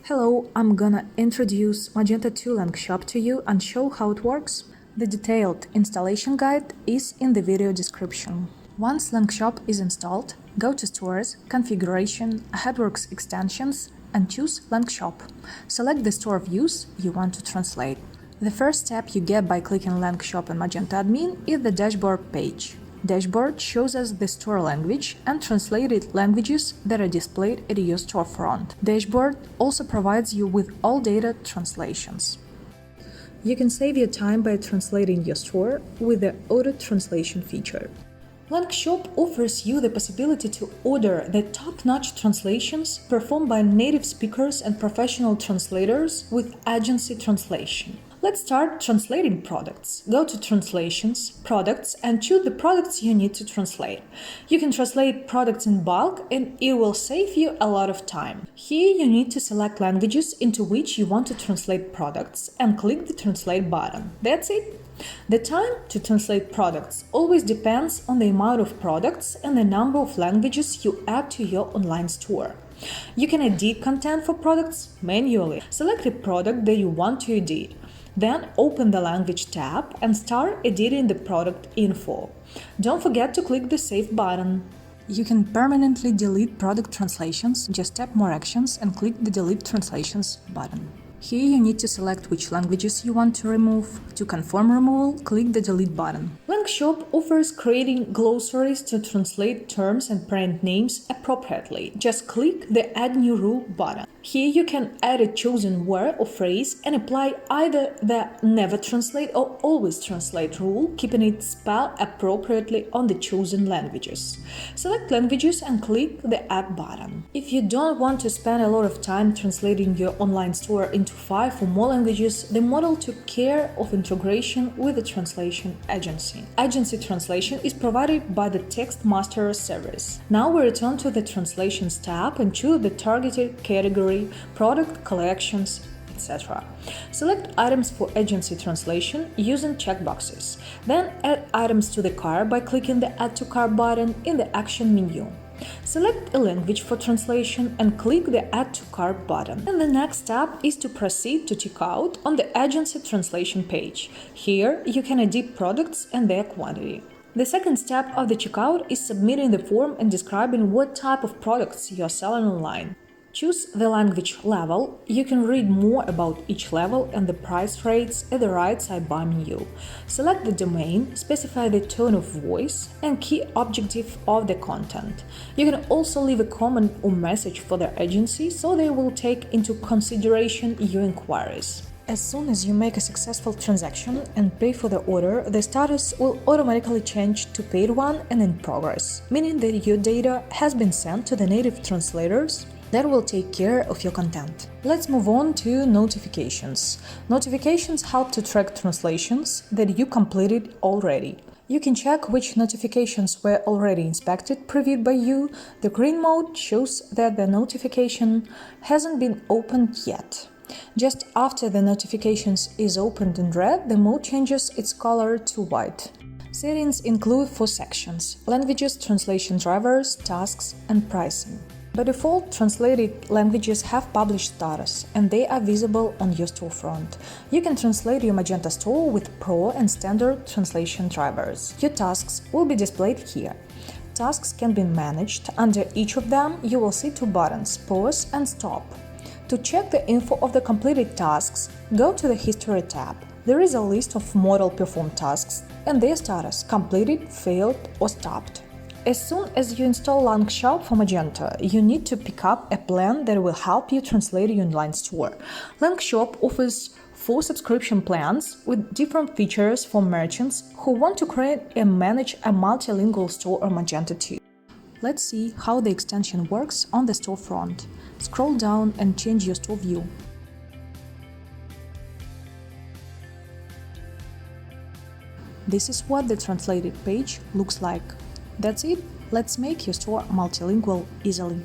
Hello, I'm gonna introduce Magento 2 Langshop to you and show how it works. The detailed installation guide is in the video description. Once Langshop is installed, go to Stores, Configuration, Headworks Extensions, and choose Langshop. Select the store views you want to translate. The first step you get by clicking Langshop in Magento Admin is the dashboard page. Dashboard shows us the store language and translated languages that are displayed at your storefront. Dashboard also provides you with all data translations. You can save your time by translating your store with the auto translation feature. Langshop offers you the possibility to order the top-notch translations performed by native speakers and professional translators with agency translation. Let's start translating products. Go to Translations, Products, and choose the products you need to translate. You can translate products in bulk and it will save you a lot of time. Here you need to select languages into which you want to translate products and click the Translate button. That's it. The time to translate products always depends on the amount of products and the number of languages you add to your online store. You can edit content for products manually. Select a product that you want to edit. Then open the Language tab and start editing the product info. Don't forget to click the Save button. You can permanently delete product translations. Just tap More Actions and click the Delete Translations button. Here you need to select which languages you want to remove. To confirm removal, click the Delete button. Langshop offers creating glossaries to translate terms and brand names appropriately. Just click the Add New Rule button. Here you can add a chosen word or phrase and apply either the Never Translate or Always Translate rule, keeping it spelled appropriately on the chosen languages. Select languages and click the Add button. If you don't want to spend a lot of time translating your online store into 5 or more languages, the model took care of integration with the translation agency. Agency translation is provided by the Text Master service. Now we return to the Translations tab and choose the targeted category, product, collections, etc. Select items for agency translation using checkboxes. Then add items to the cart by clicking the Add to Cart button in the Action menu. Select a language for translation and click the Add to Cart button. And the next step is to proceed to checkout on the agency translation page. Here you can edit products and their quantity. The second step of the checkout is submitting the form and describing what type of products you are selling online. Choose the language level. You can read more about each level and the price rates at the right sidebar menu. Select the domain, specify the tone of voice and key objective of the content. You can also leave a comment or message for the agency so they will take into consideration your inquiries. As soon as you make a successful transaction and pay for the order, the status will automatically change to paid one and in progress, meaning that your data has been sent to the native translators that will take care of your content. Let's move on to notifications. Notifications help to track translations that you completed already. You can check which notifications were already inspected, previewed by you. The green mode shows that the notification hasn't been opened yet. Just after the notifications is opened in red, the mode changes its color to white. Settings include 4 sections: languages, translation drivers, tasks, and pricing. By default, translated languages have published status, and they are visible on your storefront. You can translate your Magento store with Pro and Standard translation drivers. Your tasks will be displayed here. Tasks can be managed. Under each of them, you will see 2 buttons, Pause and Stop. To check the info of the completed tasks, go to the History tab. There is a list of model performed tasks and their status: completed, failed, or stopped. As soon as you install Langshop for Magento, you need to pick up a plan that will help you translate your online store. Langshop offers 4 subscription plans with different features for merchants who want to create and manage a multilingual store on Magento 2. Let's see how the extension works on the storefront. Scroll down and change your store view. This is what the translated page looks like. That's it. Let's make your store multilingual easily.